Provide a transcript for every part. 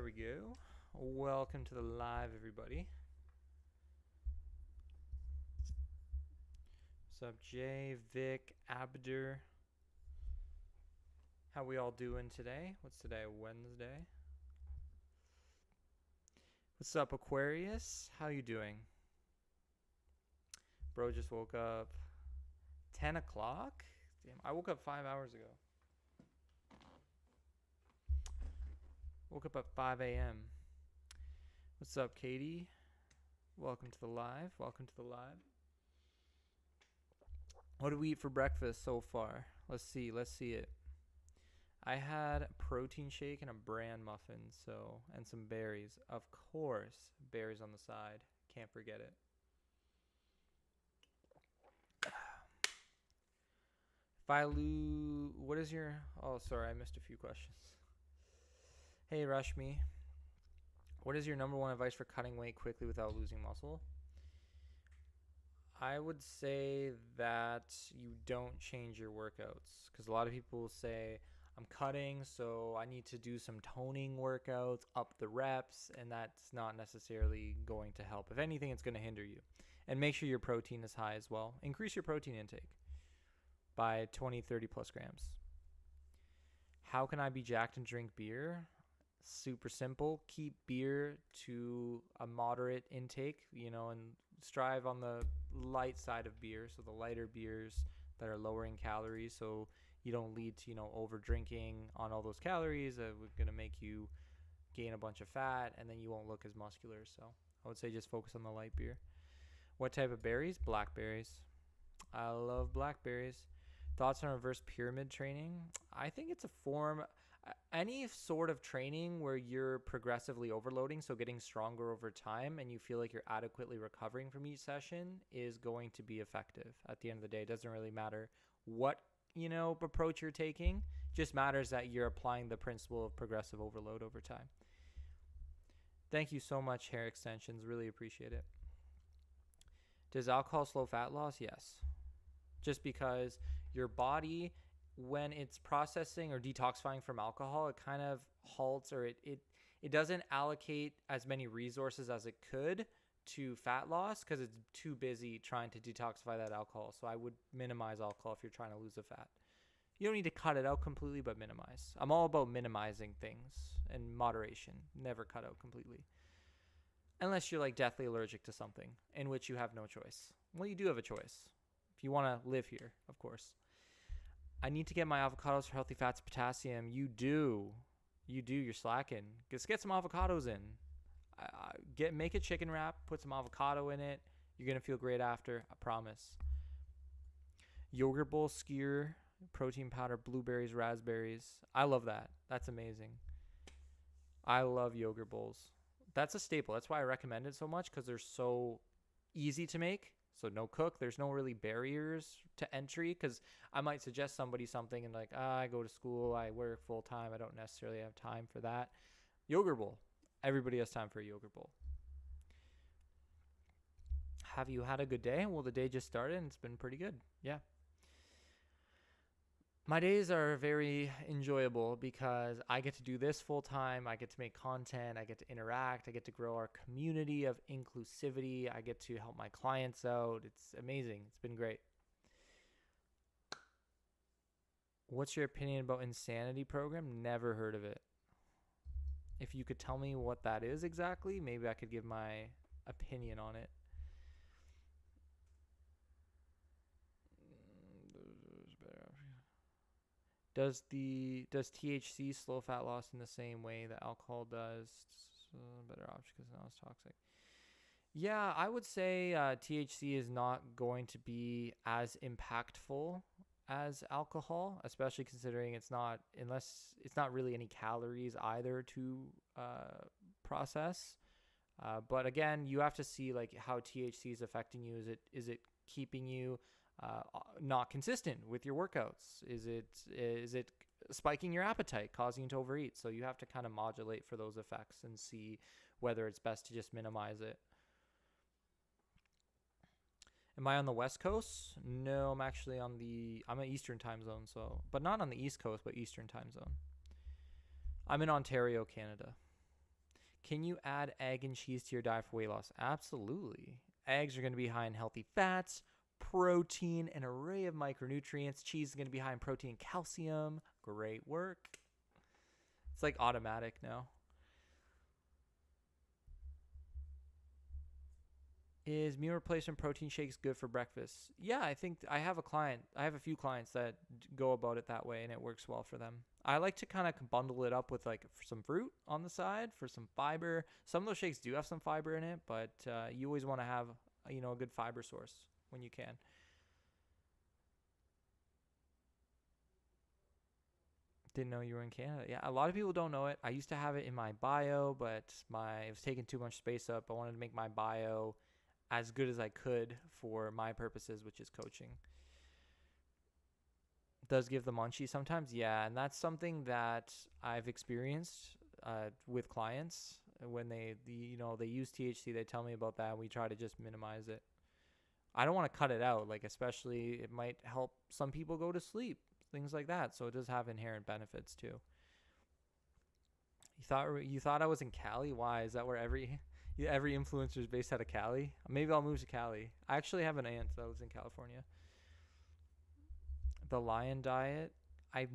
There we go. Welcome to the live, everybody. What's up, Jay, Vic, Abdur? How we all doing today? What's today? Wednesday. What's up, Aquarius? How you doing? Bro just woke up 10 o'clock? Damn, I woke up 5 hours ago. Woke up at 5 a.m. What's up, Katie? Welcome to the live. Welcome to the live. What did we eat for breakfast so far? Let's see it. I had a protein shake and a bran muffin, and some berries. Of course, berries on the side. Can't forget it. What is your... Oh, sorry, I missed a few questions. Hey, Rashmi. What is your number one advice for cutting weight quickly without losing muscle? I would say that you don't change your workouts, because a lot of people will say, I'm cutting, so I need to do some toning workouts, up the reps, and that's not necessarily going to help. If anything, it's going to hinder you. And make sure your protein is high as well. Increase your protein intake by 20, 30 plus grams. How can I be jacked and drink beer? Super simple. Keep beer to a moderate intake, and strive on the light side of beer, so the lighter beers that are lower in calories, so you don't lead to over drinking on all those calories that are going to make you gain a bunch of fat, and then you won't look as muscular. So I would say just focus on the light beer. What type of berries? Blackberries. I love blackberries. Thoughts on reverse pyramid training? I think it's a form, any sort of training where you're progressively overloading, so getting stronger over time, and you feel like you're adequately recovering from each session is going to be effective. At the end of the day, it doesn't really matter what approach you're taking. Just matters that you're applying the principle of progressive overload over time. Thank you so much, Hair Extensions. Really appreciate it. Does alcohol slow fat loss? Yes. Just because your body, when it's processing or detoxifying from alcohol, it kind of halts, or it doesn't allocate as many resources as it could to fat loss because it's too busy trying to detoxify that alcohol. So I would minimize alcohol if you're trying to lose the fat. You don't need to cut it out completely, but minimize. I'm all about minimizing things and moderation. Never cut out completely. Unless you're like deathly allergic to something, in which you have no choice. Well, you do have a choice. If you want to live here, of course. I need to get my avocados for healthy fats, potassium. You do. You're slacking. Just get some avocados in. Make a chicken wrap, put some avocado in it. You're going to feel great after, I promise. Yogurt bowl, skyr, protein powder, blueberries, raspberries. I love that. That's amazing. I love yogurt bowls. That's a staple. That's why I recommend it so much, because they're so easy to make. So no cook. There's no really barriers to entry, because I might suggest somebody something and I go to school, I work full time, I don't necessarily have time for that. Yogurt bowl. Everybody has time for a yogurt bowl. Have you had a good day? Well, the day just started and it's been pretty good. Yeah. My days are very enjoyable because I get to do this full time. I get to make content. I get to interact. I get to grow our community of inclusivity. I get to help my clients out. It's amazing. It's been great. What's your opinion about Insanity program? Never heard of it. If you could tell me what that is exactly, maybe I could give my opinion on it. Does THC slow fat loss in the same way that alcohol does? Better option because now it's toxic. Yeah, I would say THC is not going to be as impactful as alcohol, especially considering it's not really any calories either to process. But again, you have to see how THC is affecting you. Is it keeping you not consistent with your workouts? Is it spiking your appetite, causing you to overeat? So you have to kind of modulate for those effects and see whether it's best to just minimize it. Am I on the West Coast? No, I'm actually I'm an Eastern time zone, but not on the East Coast, but Eastern time zone. I'm in Ontario, Canada. Can you add egg and cheese to your diet for weight loss? Absolutely. Eggs are going to be high in healthy fats, protein, an array of micronutrients. Cheese is going to be high in protein and calcium. Great work. It's like automatic now. Is meal replacement protein shakes good for breakfast? Yeah, I think I have a few clients that go about it that way and it works well for them. I like to kind of bundle it up with like some fruit on the side for some fiber. Some of those shakes do have some fiber in it, but you always want to have, a good fiber source when you can. Didn't know you were in Canada. Yeah, a lot of people don't know it. I used to have it in my bio, but it was taking too much space up. I wanted to make my bio as good as I could for my purposes, which is coaching. Does give the munchies sometimes, yeah, and that's something that I've experienced with clients when they use THC. They tell me about that. And we try to just minimize it. I don't want to cut it out, like especially it might help some people go to sleep, things like that. So it does have inherent benefits too. You thought I was in Cali? Why? Is that where every influencer is based out of Cali? Maybe I'll move to Cali. I actually have an aunt that lives in California. The lion diet, I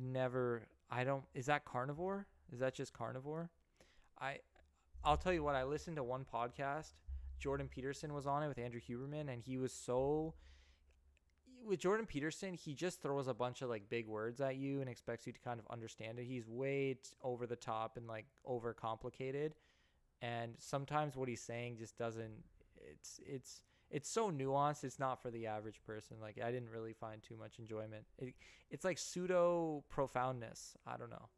don't, is that carnivore? Is that just carnivore? I, I'll tell you what, I listened to one podcast. Jordan Peterson was on it with Andrew Huberman, and with Jordan Peterson, he just throws a bunch of like big words at you and expects you to kind of understand it. He's way over the top and like over complicated. And sometimes what he's saying just doesn't, it's so nuanced. It's not for the average person. Like I didn't really find too much enjoyment. It's like pseudo profoundness. I don't know.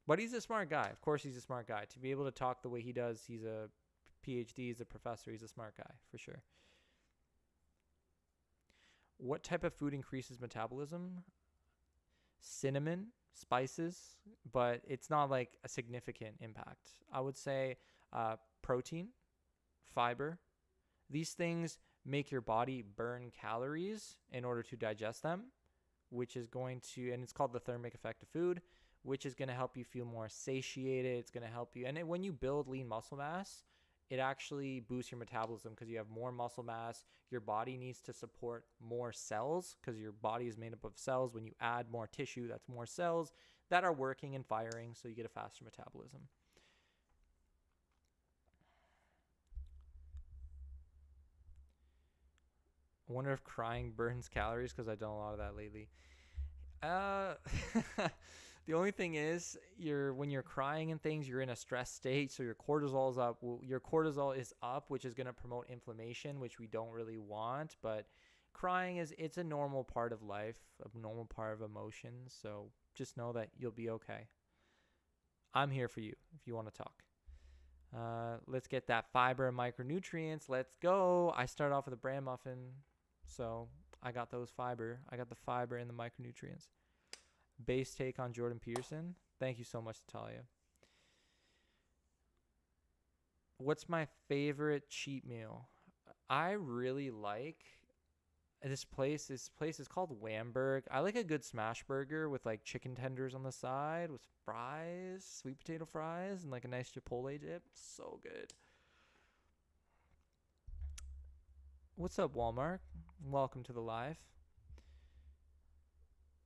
But he's a smart guy. Of course, he's a smart guy. To be able to talk the way he does, he's a PhD, he's a professor, he's a smart guy for sure. What type of food increases metabolism? Cinnamon, spices, but it's not like a significant impact. I would say protein, fiber. These things make your body burn calories in order to digest them, which is going to, and it's called the thermic effect of food, which is going to help you feel more satiated. It's going to help you. And when you build lean muscle mass, it actually boosts your metabolism because you have more muscle mass. Your body needs to support more cells because your body is made up of cells. When you add more tissue, that's more cells that are working and firing, so you get a faster metabolism. I wonder if crying burns calories because I've done a lot of that lately. Uh, the only thing is, when you're crying and things, you're in a stress state, so your cortisol is up. Your cortisol is up, which is going to promote inflammation, which we don't really want. But crying it's a normal part of life, a normal part of emotions. So just know that you'll be okay. I'm here for you if you want to talk. Let's get that fiber and micronutrients. Let's go. I start off with a bran muffin, so I got those fiber. I got the fiber and the micronutrients. Base take on Jordan Peterson. Thank you so much, Natalia. What's my favorite cheat meal? I really like this place. This place is called Wamberg. I like a good smash burger with like chicken tenders on the side with fries, sweet potato fries, and like a nice Chipotle dip. So good. What's up, Walmart? Welcome to the live.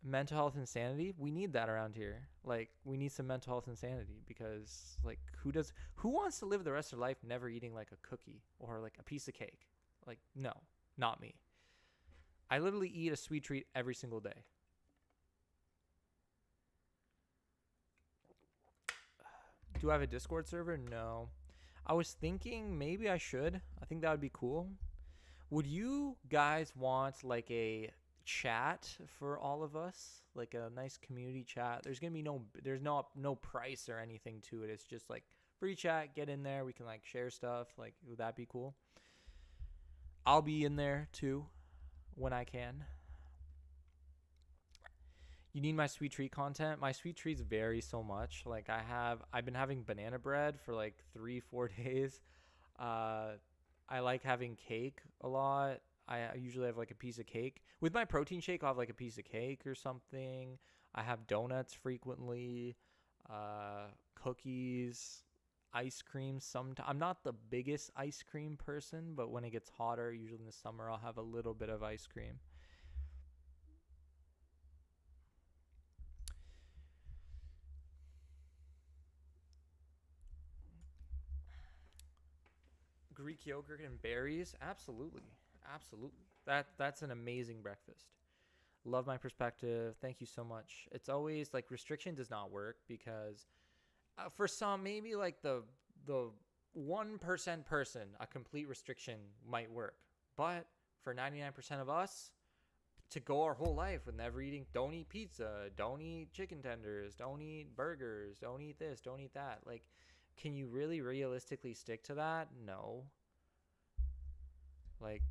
Mental health insanity, we need that around here. Like we need some mental health insanity because like who wants to live the rest of their life never eating like a cookie or like a piece of cake? Like no, not me. I literally eat a sweet treat every single day. Do I have a Discord server? No. I was thinking maybe I should. I think that would be cool. Would you guys want like a chat for all of us, like a nice community chat? There's no price or anything to it. It's just like free chat. Get in there. We can like share stuff. Like, would that be cool? I'll be in there too when I can. You need my sweet treat content. My sweet treats vary so much. Like I've been having banana bread for like 3-4 days. I like having cake a lot. I usually have like a piece of cake. With my protein shake, I'll have like a piece of cake or something. I have donuts frequently, cookies. ice cream sometimes. I'm not the biggest ice cream person, but when it gets hotter, usually in the summer, I'll have a little bit of ice cream. Greek yogurt and berries, absolutely, absolutely. That's an amazing breakfast. Love my perspective. Thank you so much. It's always like restriction does not work because for some maybe like the 1% person a complete restriction might work, but for 99% of us to go our whole life with never eating, don't eat pizza, don't eat chicken tenders, don't eat burgers, don't eat this, don't eat that, like, can you really realistically stick to that? No. Like,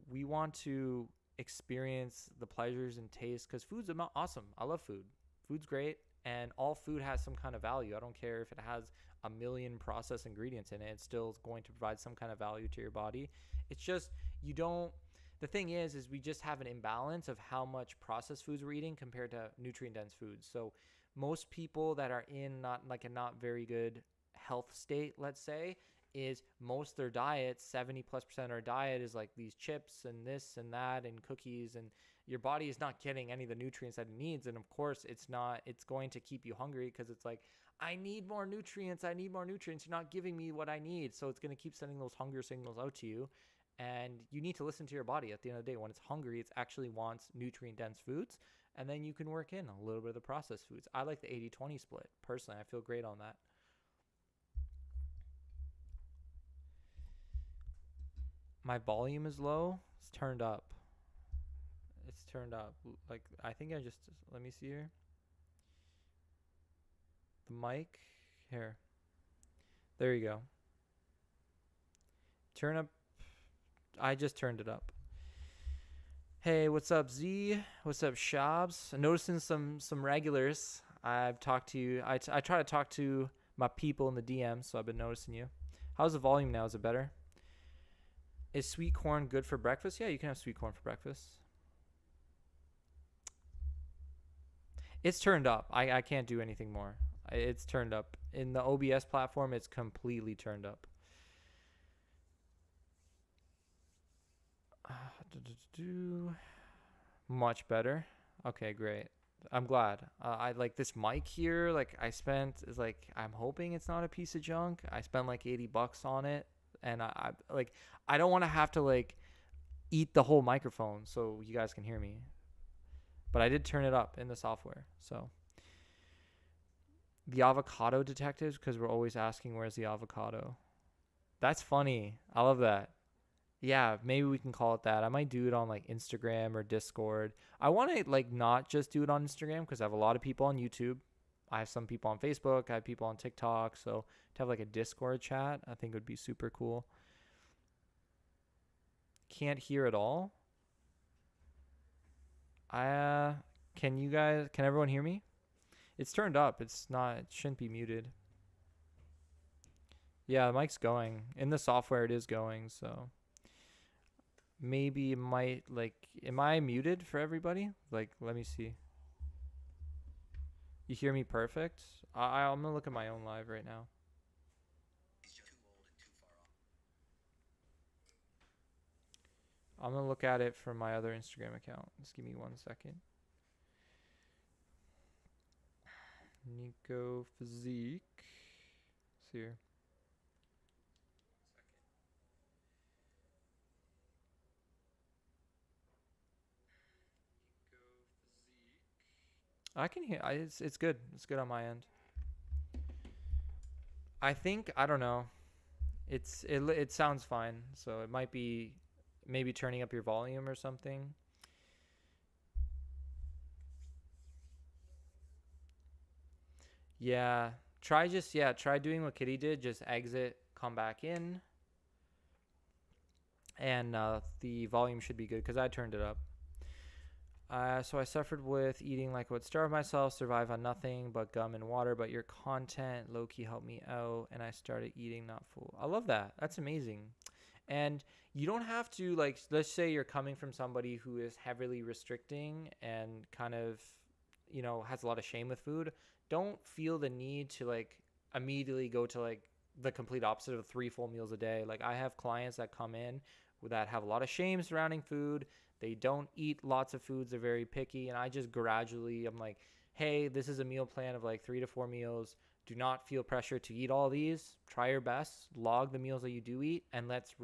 we want to experience the pleasures and taste because food's awesome. I love food. Food's great, and all food has some kind of value. I don't care if it has a million processed ingredients in it, it's still going to provide some kind of value to your body. It's just you don't. The thing is we just have an imbalance of how much processed foods we're eating compared to nutrient dense foods. So most people that are in not like a not very good health state, let's say, is most of their diet, 70+% of our diet is like these chips and this and that and cookies, and your body is not getting any of the nutrients that it needs. And of course it's going to keep you hungry because it's like, I need more nutrients, you're not giving me what I need. So it's going to keep sending those hunger signals out to you, and you need to listen to your body. At the end of the day, when it's hungry, it actually wants nutrient dense foods, and then you can work in a little bit of the processed foods. I like the 80-20 split personally. I feel great on that. My volume is low. It's turned up. It's turned up. Like, I think I just, let me see here. The mic here. There you go. Turn up. I just turned it up. Hey, what's up, Z? What's up, Shabs? I'm noticing some regulars. I've talked to you. I try to talk to my people in the DM, so I've been noticing you. How's the volume now? Is it better? Is sweet corn good for breakfast? Yeah, you can have sweet corn for breakfast. It's turned up. I can't do anything more. It's turned up. In the OBS platform, it's completely turned up. Much better. Okay, great. I'm glad. I like this mic here. Like I spent is like I'm hoping it's not a piece of junk. I spent like $80 on it, and I like I don't want to have to like eat the whole microphone so you guys can hear me. But I did turn it up in the software. So the avocado detectives, because we're always asking where's the avocado. That's funny. I love that. Yeah, maybe we can call it that. I might do it on like Instagram or Discord. I want to like not just do it on Instagram because I have a lot of people on YouTube. I have some people on Facebook. I have people on TikTok. So to have like a Discord chat, I think would be super cool. Can't hear at all. Can everyone hear me? It's turned up. It's not, it shouldn't be muted. Yeah, the mic's going. In the software it is going, so maybe it might like, am I muted for everybody? Like, let me see. You hear me perfect? I'm gonna look at my own live right now. I'm gonna look at it from my other Instagram account. Just give me 1 second. Nico Physique. It's here. I can hear. It's good. It's good on my end. I think I don't know. It sounds fine. So it might be maybe turning up your volume or something. Yeah. Try doing what Kitty did. Just exit, come back in, and the volume should be good because I turned it up. So I suffered with eating like I would starve myself, survive on nothing but gum and water. But your content low-key helped me out, and I started eating not full. I love that. That's amazing. And you don't have to like. Let's say you're coming from somebody who is heavily restricting and kind of, has a lot of shame with food. Don't feel the need to like immediately go to like the complete opposite of 3 full meals a day. Like I have clients that come in that have a lot of shame surrounding food. They don't eat lots of foods. They're very picky. And I just gradually, I'm like, hey, this is a meal plan of like 3 to 4 meals. Do not feel pressure to eat all these. Try your best. Log the meals that you do eat, and let's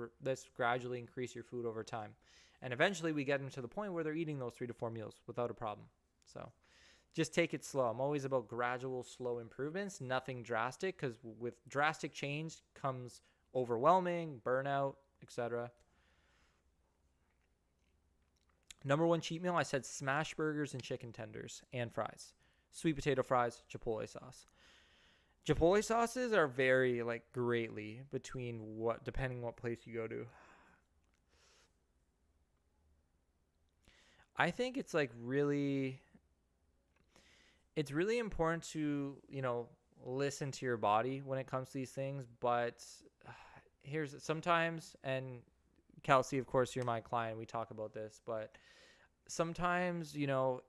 gradually increase your food over time. And eventually, we get them to the point where they're eating those 3 to 4 meals without a problem. So, just take it slow. I'm always about gradual, slow improvements. Nothing drastic, because with drastic change comes overwhelming, burnout, etc. Number 1 cheat meal, I said smash burgers and chicken tenders and fries. Sweet potato fries, Chipotle sauce. Chipotle sauces are vary like greatly depending what place you go to. I think it's really important to, listen to your body when it comes to these things. But here's sometimes, and Kelsey, of course, you're my client. We talk about this, but sometimes,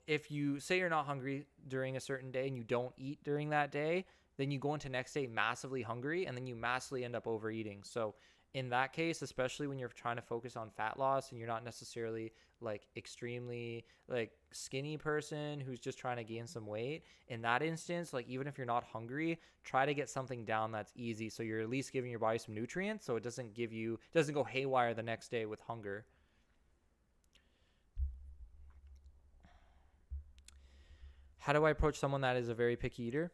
if you say you're not hungry during a certain day and you don't eat during that day, then you go into next day massively hungry and then you massively end up overeating. So in that case, especially when you're trying to focus on fat loss and you're not necessarily like extremely like skinny person who's just trying to gain some weight, in that instance, like even if you're not hungry, try to get something down that's easy. So you're at least giving your body some nutrients so it doesn't go haywire the next day with hunger. How do I approach someone that is a very picky eater?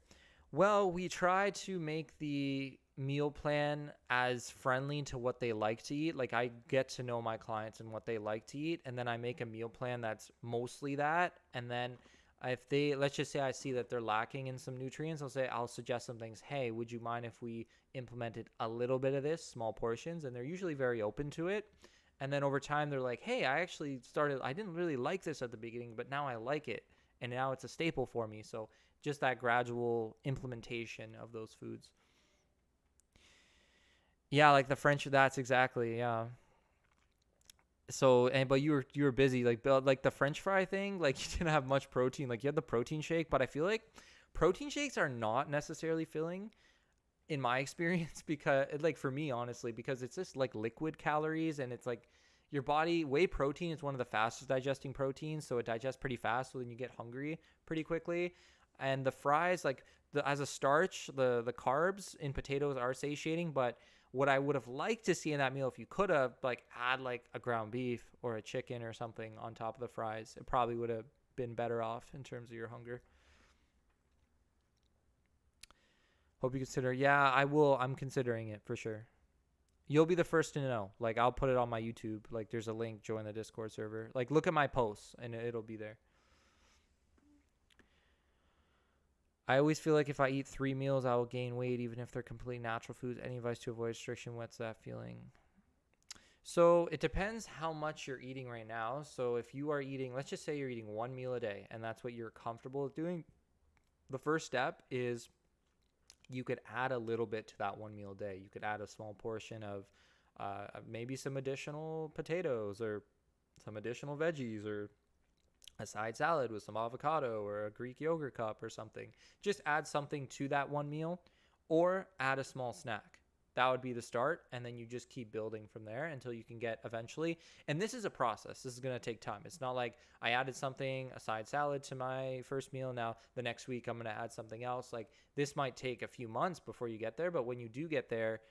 Well, we try to make the meal plan as friendly to what they like to eat. Like I get to know my clients and what they like to eat, and then I make a meal plan that's mostly that. And then if let's just say I see that they're lacking in some nutrients, I'll suggest some things. Hey, would you mind if we implemented a little bit of this, small portions? And they're usually very open to it. And then over time, they're like, hey, I didn't really like this at the beginning, but now I like it. And now it's a staple for me. So just that gradual implementation of those foods. Yeah, like the French, that's exactly, yeah. So, but you were busy, like the French fry thing, like you didn't have much protein. Like you had the protein shake, but I feel like protein shakes are not necessarily filling in my experience because like for me, honestly, because it's just like liquid calories and it's like your body, whey protein is one of the fastest digesting proteins. So it digests pretty fast. So then you get hungry pretty quickly. And the fries, like as a starch, the carbs in potatoes are satiating. But what I would have liked to see in that meal, if you could have like add like a ground beef or a chicken or something on top of the fries, it probably would have been better off in terms of your hunger. Hope you consider. Yeah, I will. I'm considering it for sure. You'll be the first to know. Like I'll put it on my YouTube. Like there's a link, join the Discord server. Like look at my posts and it'll be there. I always feel like if I eat 3 meals, I will gain weight, even if they're complete natural foods. Any advice to avoid restriction? What's that feeling? So it depends how much you're eating right now. So if you are eating, let's just say you're eating 1 meal a day and that's what you're comfortable with doing. The first step is you could add a little bit to that 1 meal a day. You could add a small portion of maybe some additional potatoes or some additional veggies or a side salad with some avocado or a Greek yogurt cup or something. Just add something to that 1 meal or add a small snack. That would be the start. And then you just keep building from there until you can get eventually. And this is a process. This is going to take time. It's not like I added something, a side salad to my first meal. Now the next week I'm going to add something else. Like this might take a few months before you get there. But when you do get there,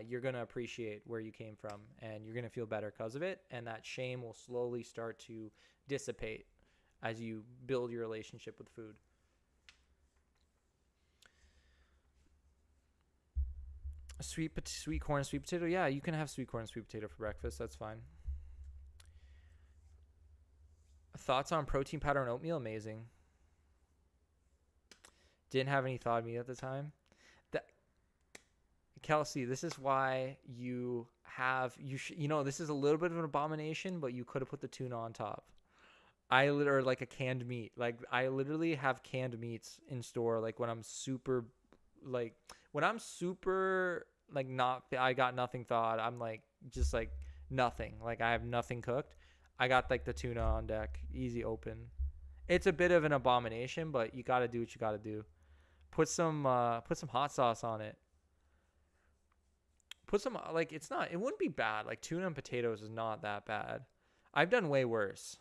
you're going to appreciate where you came from and you're going to feel better because of it. And that shame will slowly start to dissipate as you build your relationship with food. Sweet corn, sweet potato. Yeah, you can have sweet corn and sweet potato for breakfast. That's fine. Thoughts on protein powder and oatmeal? Amazing. Didn't have any thought of meat at the time. Kelsey, this is why this is a little bit of an abomination, but you could have put the tuna on top. Or like a canned meat. Like I literally have canned meats in store. Like when I'm super not, I got nothing thawed. I'm like, just like nothing. Like I have nothing cooked. I got like the tuna on deck, easy open. It's a bit of an abomination, but you got to do what you got to do. Put some hot sauce on it. Put some, like, it wouldn't be bad. Like, tuna and potatoes is not that bad. I've done way worse.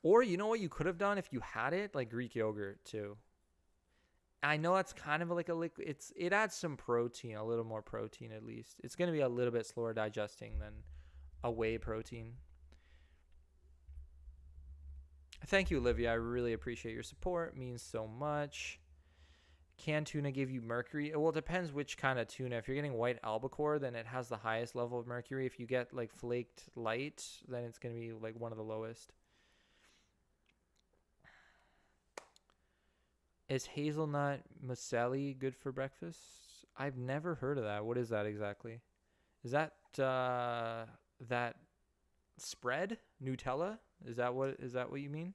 Or you know what you could have done if you had it? Like Greek yogurt too. I know that's kind of like a liquid. It adds some protein, a little more protein at least. It's going to be a little bit slower digesting than a whey protein. Thank you, Olivia. I really appreciate your support. It means so much. Can tuna give you mercury? Well, it depends which kind of tuna. If you're getting white albacore, then it has the highest level of mercury. If you get like flaked light, then it's going to be like one of the lowest. Is hazelnut muesli good for breakfast? I've never heard of that. What is that exactly? Is that that spread Nutella? Is that what you mean?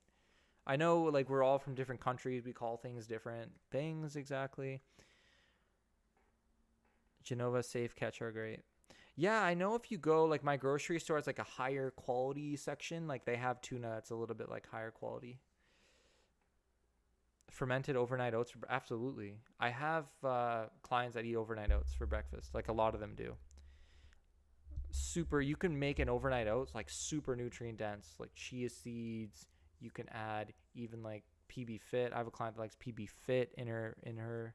I know like we're all from different countries. We call things different things exactly. Genova Safe Catch are great. Yeah, I know if you go like my grocery store, it's like a higher quality section. Like they have tuna. It's a little bit like higher quality. Fermented overnight oats, absolutely. I have clients that eat overnight oats for breakfast. Like a lot of them do. Super, you can make an overnight oats like super nutrient dense, like chia seeds. You can add even like PB Fit. I have a client that likes PB Fit in her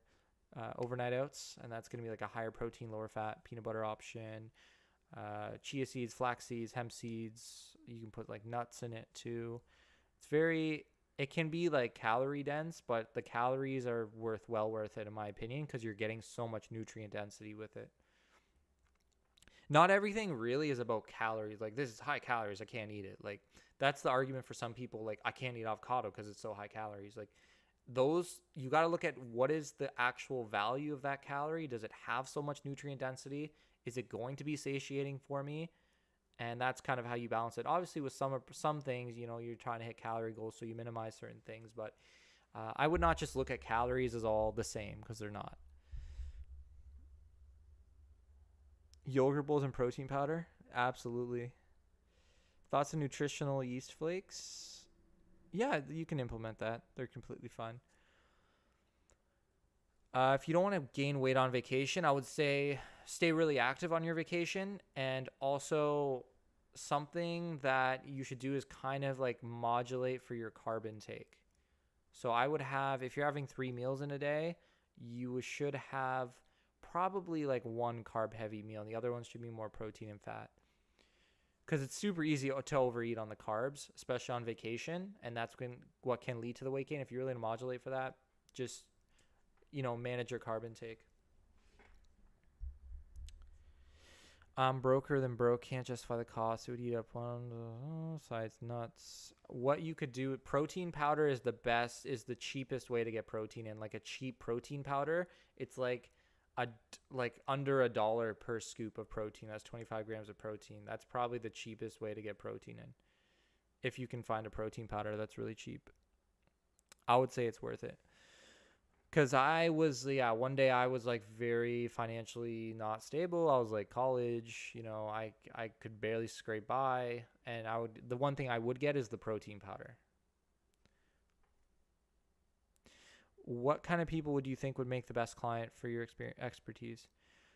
overnight oats, and that's gonna be like a higher protein, lower fat peanut butter option. Chia seeds, flax seeds, hemp seeds. You can put like nuts in it too. It can be like calorie dense, but the calories are well worth it in my opinion, because you're getting so much nutrient density with it. Not everything really is about calories. Like, this is high calories, I can't eat it. Like, that's the argument for some people. Like, I can't eat avocado because it's so high calories. Like, those, you got to look at what is the actual value of that calorie. Does it have so much nutrient density? Is it going to be satiating for me? And that's kind of how you balance it. Obviously, with some things, you know, you're trying to hit calorie goals, so you minimize certain things. But I would not just look at calories as all the same, because they're not. Yogurt bowls and protein powder? Absolutely. Thoughts on nutritional yeast flakes? Yeah, you can implement that. They're completely fine. If you don't want to gain weight on vacation, I would say stay really active on your vacation. And also, something that you should do is kind of like modulate for your carb intake. So I would have, if you're having 3 meals in a day, you should have probably like one carb heavy meal. The other ones should be more protein and fat. Because it's super easy to overeat on the carbs, especially on vacation. And that's what can lead to the weight gain. If you're really to modulate for that, just, manage your carb intake. I'm broker than broke, can't justify the cost. It would eat up one sides nuts. What you could do, protein powder is the cheapest way to get protein in. Like a cheap protein powder, it's like under $1 per scoop of protein. That's 25 grams of protein. That's probably the cheapest way to get protein in. If you can find a protein powder that's really cheap, I would say it's worth it. Because one day I was like very financially not stable. I was like college, I could barely scrape by. And the one thing I would get is the protein powder. What kind of people would you think would make the best client for your expertise?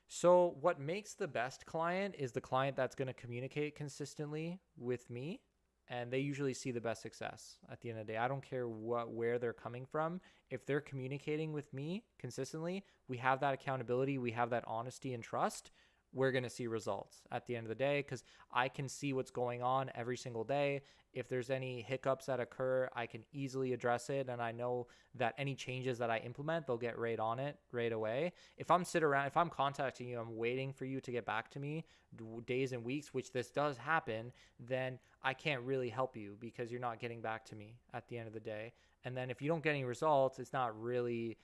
So what makes the best client is the client that's going to communicate consistently with me. And they usually see the best success at the end of the day. I don't care where they're coming from. If they're communicating with me consistently, we have that accountability, we have that honesty and trust, we're going to see results at the end of the day, because I can see what's going on every single day. If there's any hiccups that occur, I can easily address it. And I know that any changes that I implement, they'll get right on it right away. If I'm contacting you, I'm waiting for you to get back to me days and weeks, which this does happen, then I can't really help you because you're not getting back to me at the end of the day. And then if you don't get any results, it's not really,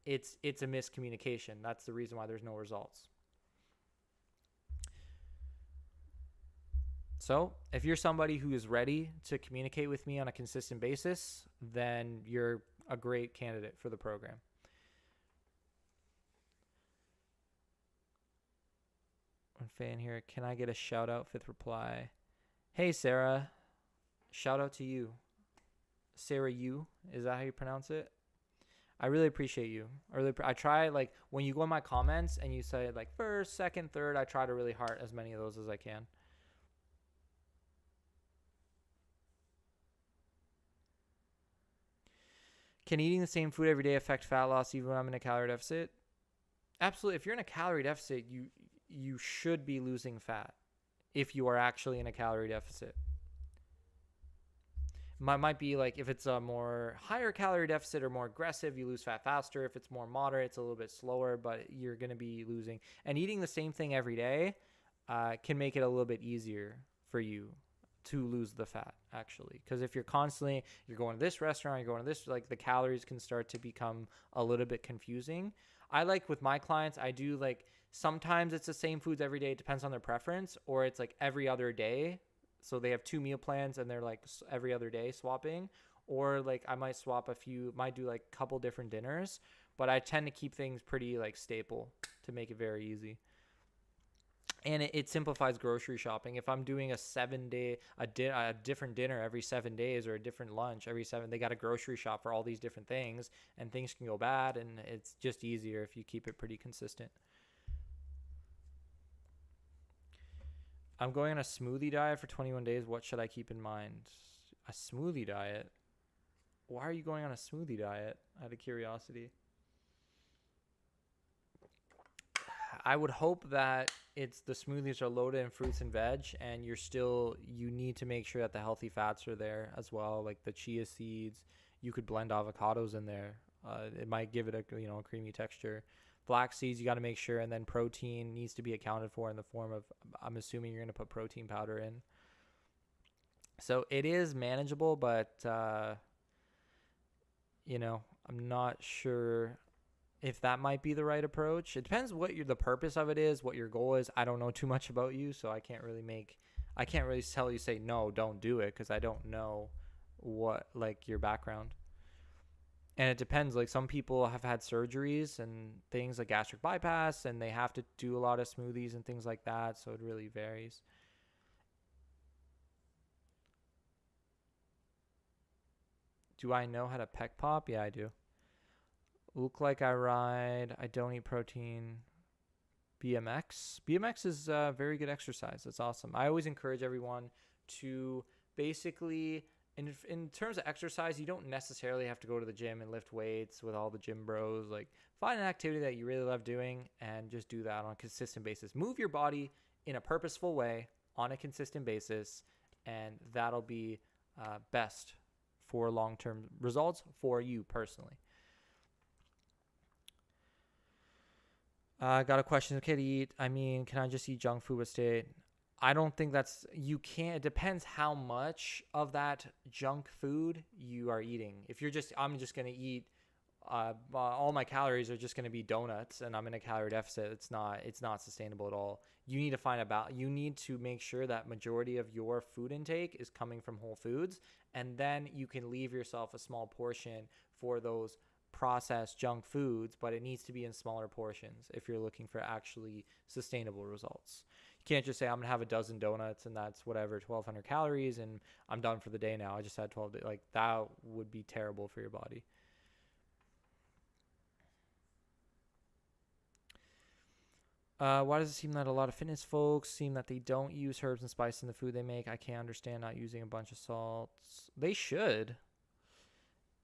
it's a miscommunication. That's the reason why there's no results. So if you're somebody who is ready to communicate with me on a consistent basis, then you're a great candidate for the program. One fan here. Can I get a shout out? Fifth reply. Hey, Sarah. Shout out to you. Sarah Yu. Is that how you pronounce it? I really appreciate you. I try, like, when you go in my comments and you say like first, second, third, I try to really heart as many of those as I can. Can eating the same food every day affect fat loss even when I'm in a calorie deficit? Absolutely. If you're in a calorie deficit, you should be losing fat if you are actually in a calorie deficit. Might be like if it's a more higher calorie deficit or more aggressive, you lose fat faster. If it's more moderate, it's a little bit slower, but you're going to be losing. And eating the same thing every day can make it a little bit easier for you to lose the fat, actually. Because if you're going to this restaurant, you're going to this, like, the calories can start to become a little bit confusing. I like, with my clients, I do like, sometimes it's the same foods every day. It depends on their preference, or it's like every other day. So they have 2 meal plans and they're like every other day swapping, or like I might might do like a couple different dinners, but I tend to keep things pretty like staple to make it very easy. And it simplifies grocery shopping. If I'm doing a 7-day, a different dinner every 7 days, or a different lunch every 7, they got to grocery shop for all these different things, and things can go bad, and it's just easier if you keep it pretty consistent. I'm going on a smoothie diet for 21 days. What should I keep in mind? A smoothie diet? Why are you going on a smoothie diet? Out of curiosity. I would hope that the smoothies are loaded in fruits and veg, and you need to make sure that the healthy fats are there as well, like the chia seeds. You could blend avocados in there. It might give it a creamy texture. Flax seeds, you got to make sure, and then protein needs to be accounted for in the form of, I'm assuming you're going to put protein powder in. So it is manageable, but I'm not sure if that might be the right approach. It depends what the purpose of it is, what your goal is. I don't know too much about you, so I can't really tell you, say no, don't do it, because I don't know what, like, your background. And it depends. Like, some people have had surgeries and things like gastric bypass, and they have to do a lot of smoothies and things like that. So it really varies. Do I know how to pec pop? Yeah, I do. Look like I ride. I don't eat protein. BMX. BMX is a very good exercise. It's awesome. I always encourage everyone to basically, in terms of exercise, you don't necessarily have to go to the gym and lift weights with all the gym bros. Like, find an activity that you really love doing and just do that on a consistent basis. Move your body in a purposeful way on a consistent basis, and that'll be best for long-term results for you personally. Got a question. Okay to eat. I mean, can I just eat junk food with state? I don't think you can. It depends how much of that junk food you are eating. If I'm just going to eat, all my calories are just going to be donuts, and I'm in a calorie deficit. It's not sustainable at all. You need to you need to make sure that majority of your food intake is coming from whole foods, and then you can leave yourself a small portion for those processed junk foods, but it needs to be in smaller portions if you're looking for actually sustainable results. You can't just say, I'm gonna have a dozen donuts and that's whatever, 1,200 calories, and I'm done for the day now. I just had 12 days. Like, that would be terrible for your body. Why does it seem that a lot of fitness folks seem that they don't use herbs and spice in the food they make? I can't understand not using a bunch of salts. They should.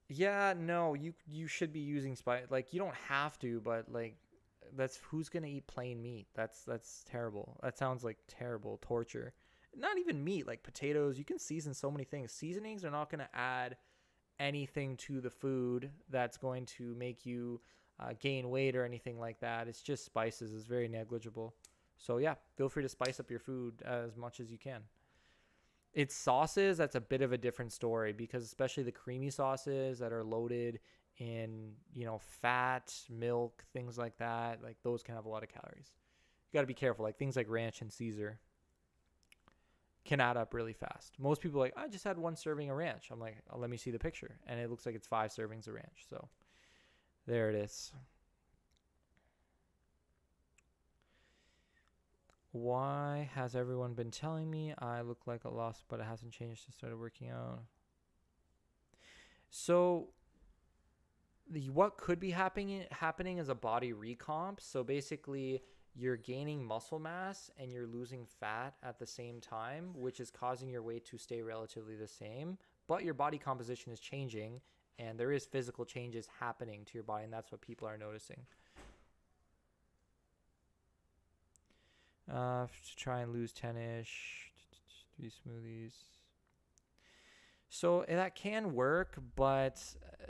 Yeah, no, you should be using spice. Like, you don't have to, but like, who's gonna eat plain meat? That's terrible. That sounds like terrible torture. Not even meat, like potatoes. You can season so many things. Seasonings are not gonna add anything to the food that's going to make you gain weight or anything like that. It's just spices. It's very negligible. So yeah, feel free to spice up your food as much as you can. It's sauces, that's a bit of a different story, because especially the creamy sauces that are loaded in, fat, milk, things like that, like, those can have a lot of calories. You got to be careful. Like, things like ranch and Caesar can add up really fast. Most people are like, I just had 1 serving of ranch. I'm like, oh, let me see the picture. And it looks like it's 5 servings of ranch. So there it is. Why has everyone been telling me I look like a lost, but it hasn't changed since I started working out? So What could be happening is a body recomp. So basically, you're gaining muscle mass and you're losing fat at the same time, which is causing your weight to stay relatively the same, but your body composition is changing and there is physical changes happening to your body, and that's what people are noticing. To try and lose 10-ish, 3 smoothies. So that can work, but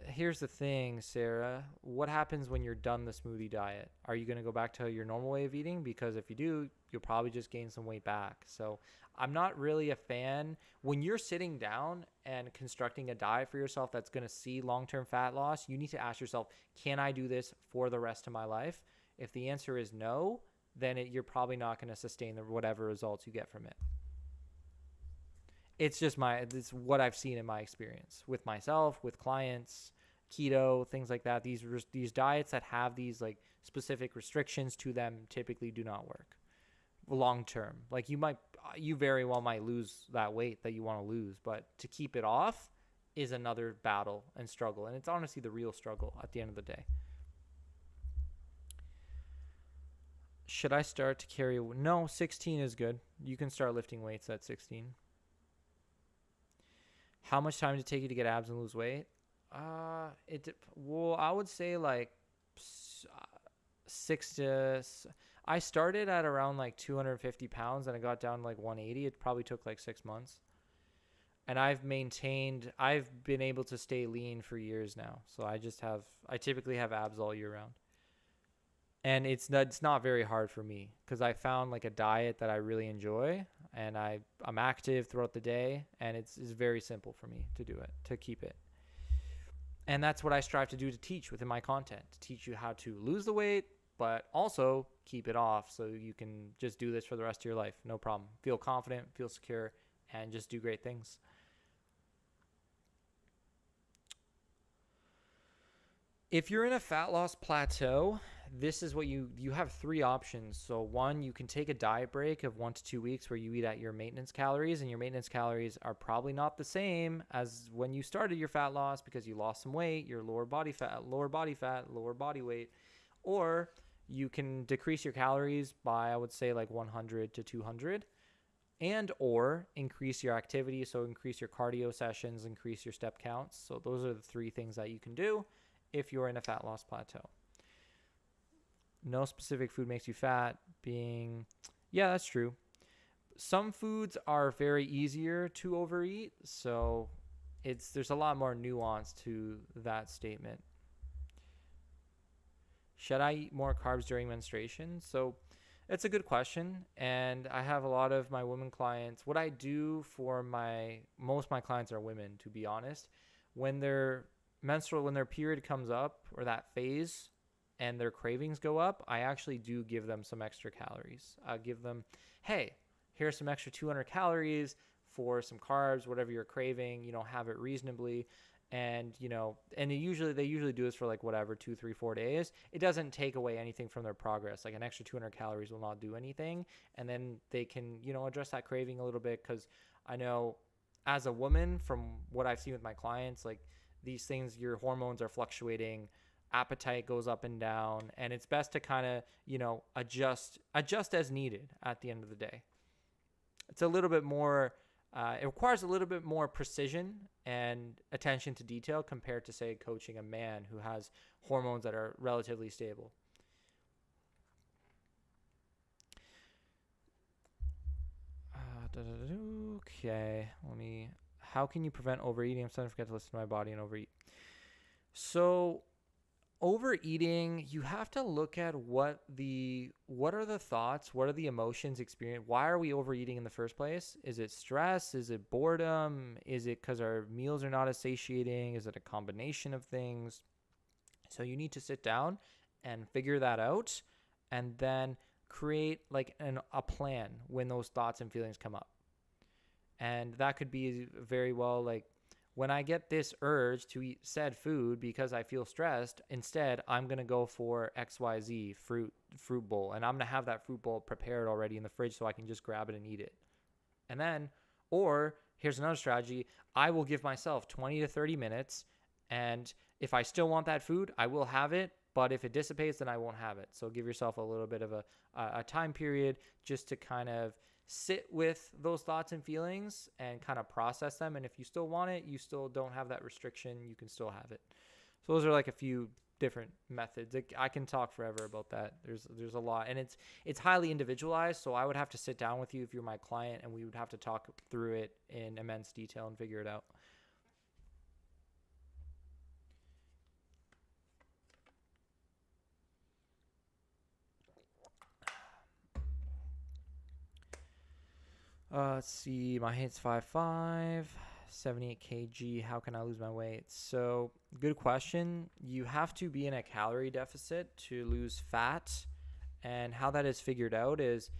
here's the thing, Sarah. What happens when you're done the smoothie diet? Are you going to go back to your normal way of eating? Because if you do, you'll probably just gain some weight back. So I'm not really a fan. When you're sitting down and constructing a diet for yourself that's going to see long-term fat loss, you need to ask yourself, can I do this for the rest of my life? If the answer is no, then you're probably not going to sustain whatever results you get from it. It's what I've seen in my experience with myself, with clients, keto, things like that. These diets that have these like specific restrictions to them typically do not work long term. Like you very well might lose that weight that you want to lose, but to keep it off is another battle and struggle. And it's honestly the real struggle at the end of the day. Should I start to carry? No, 16 is good. You can start lifting weights at 16. How much time did it take you to get abs and lose weight? I would say like 6 to. I started at around like 250 pounds and I got down to like 180. It probably took like 6 months. And I've been able to stay lean for years now. So I typically have abs all year round. And it's not very hard for me because I found like a diet that I really enjoy, and I'm active throughout the day, and it's very simple for me to do it, to keep it. And that's what I strive to do to teach within my content, to teach you how to lose the weight, but also keep it off so you can just do this for the rest of your life. No problem. Feel confident, feel secure, and just do great things. If you're in a fat loss plateau, this is what you have 3 options. So 1, you can take a diet break of 1 to 2 weeks where you eat at your maintenance calories, and your maintenance calories are probably not the same as when you started your fat loss because you lost some weight, your lower body fat, lower body weight. Or you can decrease your calories by, I would say, like 100 to 200, and or increase your activity. So increase your cardio sessions, increase your step counts. So those are the 3 things that you can do if you're in a fat loss plateau. No specific food makes you fat. Yeah, that's true. Some foods are very easier to overeat, so there's a lot more nuance to that statement. Should I eat more carbs during menstruation? So it's a good question, and I have a lot of my women clients. What I do for most of my clients are women, to be honest. When their period comes up, or that phase, and their cravings go up, I actually do give them some extra calories. I give them, hey, here's some extra 200 calories for some carbs, whatever you're craving, have it reasonably. And, and they usually do this for like whatever, 2, 3, 4 days. It doesn't take away anything from their progress. Like an extra 200 calories will not do anything. And then they can, address that craving a little bit. Cause I know as a woman, from what I've seen with my clients, like these things, your hormones are fluctuating, appetite goes up and down, and it's best to kind of, adjust as needed at the end of the day. It's a little bit more, it requires a little bit more precision and attention to detail compared to, say, coaching a man who has hormones that are relatively stable. Okay, how can you prevent overeating? I'm starting to forget to listen to my body and overeat. So overeating, you have to look at what are the thoughts, what are the emotions experienced? Why are we overeating in the first place? Is it stress? Is it boredom? Is it because our meals are not satiating? Is it a combination of things? So you need to sit down and figure that out, and then create like a plan when those thoughts and feelings come up. And that could be very well like, when I get this urge to eat said food because I feel stressed, instead, I'm going to go for XYZ fruit bowl. And I'm going to have that fruit bowl prepared already in the fridge so I can just grab it and eat it. And then, or here's another strategy. I will give myself 20 to 30 minutes And if I still want that food, I will have it. But if it dissipates, then I won't have it. So give yourself a little bit of a time period just to kind of sit with those thoughts and feelings and kind of process them. And if you still want it, you still don't have that restriction, you can still have it. So those are like a few different methods. I can talk forever about that. There's a lot, and it's highly individualized. So I would have to sit down with you if you're my client, and we would have to talk through it in immense detail and figure it out. Let's see. My height's 5'5", 78 kg. How can I lose my weight? So, good question. You have to be in a calorie deficit to lose fat. And how that is figured out is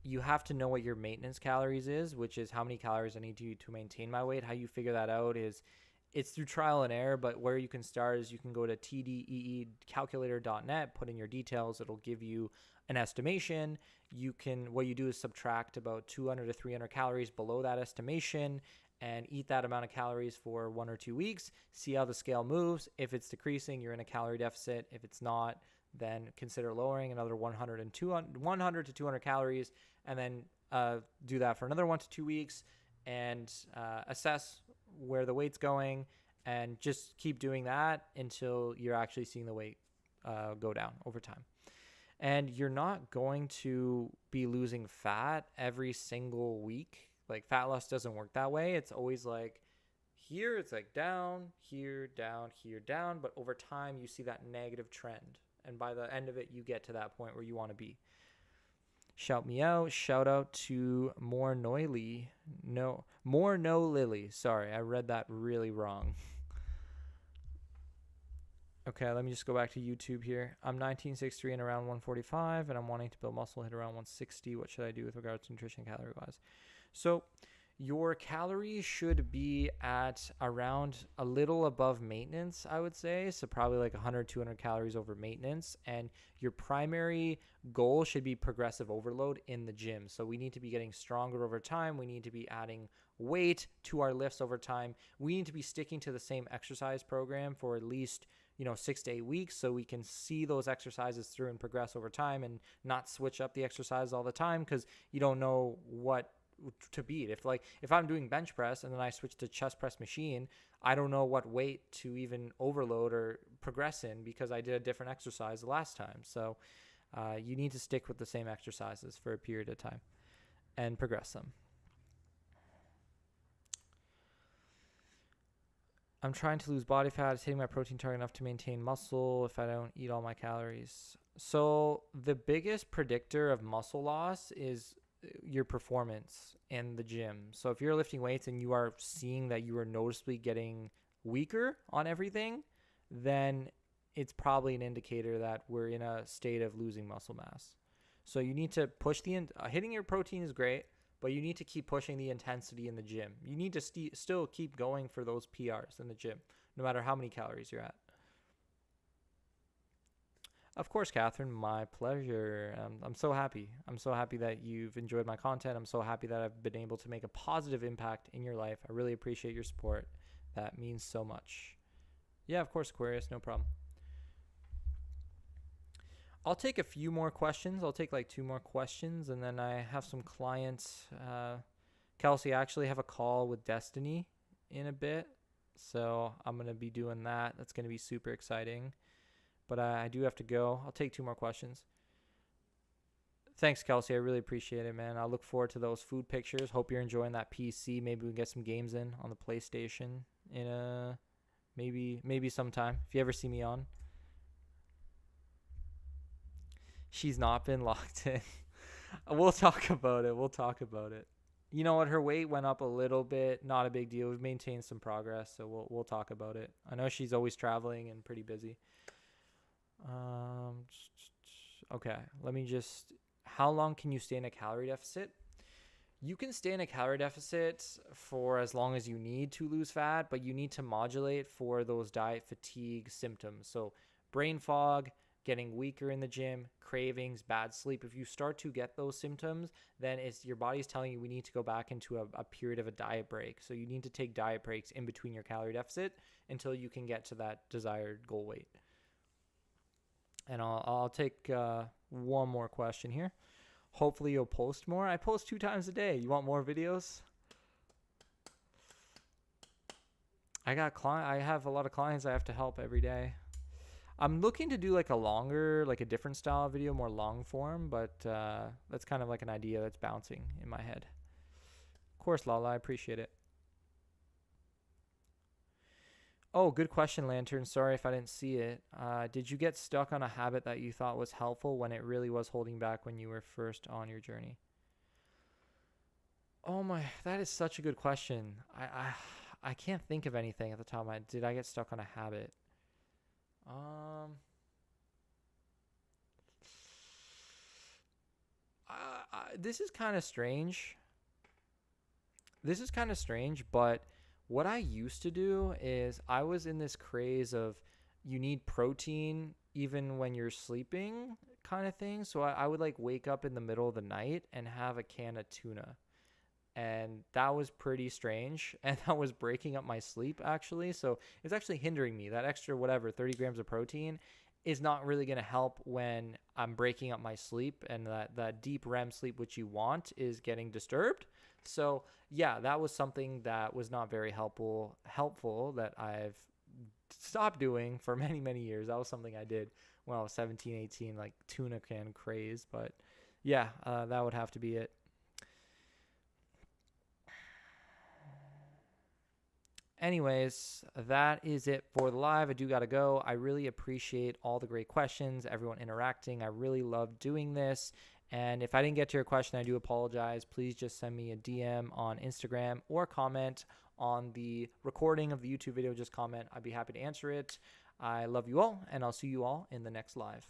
you have to know what your maintenance calories is, which is how many calories I need to maintain my weight. How you figure that out is it's through trial and error, but where you can start is you can go to tdeecalculator.net, put in your details. It'll give you an estimation. What you do is subtract about 200 to 300 calories below that estimation and eat that amount of calories for 1 or 2 weeks. See how the scale moves. If it's decreasing, you're in a calorie deficit. If it's not, then consider lowering another 100 to 200 calories, and then do that for another 1 to 2 weeks and assess where the weight's going, and just keep doing that until you're actually seeing the weight go down over time. And you're not going to be losing fat every single week. Like, fat loss doesn't work that way. It's always like here, it's like down, here, down, here, down. But over time, you see that negative trend. And by the end of it, you get to that point where you want to be. Shout me out. Shout out to More No Lily. Sorry, I read that really wrong. Okay, let me just go back to YouTube here. I'm 1963 and around 145, and I'm wanting to build muscle, hit around 160. What should I do with regards to nutrition calorie-wise? So your calories should be at around a little above maintenance, I would say. So probably like 100, 200 calories over maintenance. And your primary goal should be progressive overload in the gym. So we need to be getting stronger over time. We need to be adding weight to our lifts over time. We need to be sticking to the same exercise program for at least 6 to 8 weeks, so we can see those exercises through and progress over time and not switch up the exercise all the time, because you don't know what to beat. If I'm doing bench press and then I switch to chest press machine, I don't know what weight to even overload or progress in because I did a different exercise the last time. So you need to stick with the same exercises for a period of time and progress them. I'm trying to lose body fat. It's hitting my protein target enough to maintain muscle if I don't eat all my calories. So the biggest predictor of muscle loss is your performance in the gym. So if you're lifting weights and you are seeing that you are noticeably getting weaker on everything, then it's probably an indicator that we're in a state of losing muscle mass. So you need to push hitting your protein is great, but you need to keep pushing the intensity in the gym. You need to still keep going for those PRs in the gym, no matter how many calories you're at. Of course, Catherine, my pleasure. I'm so happy. I'm so happy that you've enjoyed my content. I'm so happy that I've been able to make a positive impact in your life. I really appreciate your support. That means so much. Yeah, of course, Aquarius, no problem. I'll take a few more questions. I'll take like 2 more questions, and then I have some clients. Kelsey, I actually have a call with Destiny in a bit, so I'm going to be doing that. That's going to be super exciting, but I do have to go. I'll take 2 more questions. Thanks, Kelsey. I really appreciate it, man. I look forward to those food pictures. Hope you're enjoying that PC. Maybe we can get some games in on the PlayStation in maybe sometime if you ever see me on. She's not been locked in. We'll talk about it. You know what? Her weight went up a little bit. Not a big deal. We've maintained some progress, so we'll talk about it. I know she's always traveling and pretty busy. Okay. How long can you stay in a calorie deficit? You can stay in a calorie deficit for as long as you need to lose fat, but you need to modulate for those diet fatigue symptoms. So brain fog, getting weaker in the gym, cravings, bad sleep. If you start to get those symptoms, then it's your body's telling you we need to go back into a period of a diet break. So you need to take diet breaks in between your calorie deficit until you can get to that desired goal weight. And I'll take one more question here. Hopefully you'll post more. I post 2 times a day. You want more videos? I have a lot of clients I have to help every day. I'm looking to do like a longer, like a different style of video, more long form, but that's kind of like an idea that's bouncing in my head. Of course, Lala, I appreciate it. Oh, good question, Lantern. Sorry if I didn't see it. Did you get stuck on a habit that you thought was helpful when it really was holding back when you were first on your journey? Oh my, that is such a good question. I can't think of anything at the top of my head. Did I get stuck on a habit? This is kind of strange. But what I used to do is I was in this craze of you need protein even when you're sleeping kind of thing. So I would like wake up in the middle of the night and have a can of tuna. And that was pretty strange. And that was breaking up my sleep actually. So it's actually hindering me. That extra 30 grams of protein is not really going to help when I'm breaking up my sleep, and that deep REM sleep, which you want, is getting disturbed. So yeah, that was something that was not very helpful that I've stopped doing for many, many years. That was something I did when I was 17, 18, like tuna can craze. But yeah, that would have to be it. Anyways, that is it for the live. I do got to go. I really appreciate all the great questions, everyone interacting. I really love doing this. And if I didn't get to your question, I do apologize. Please just send me a DM on Instagram or comment on the recording of the YouTube video. Just comment. I'd be happy to answer it. I love you all, and I'll see you all in the next live.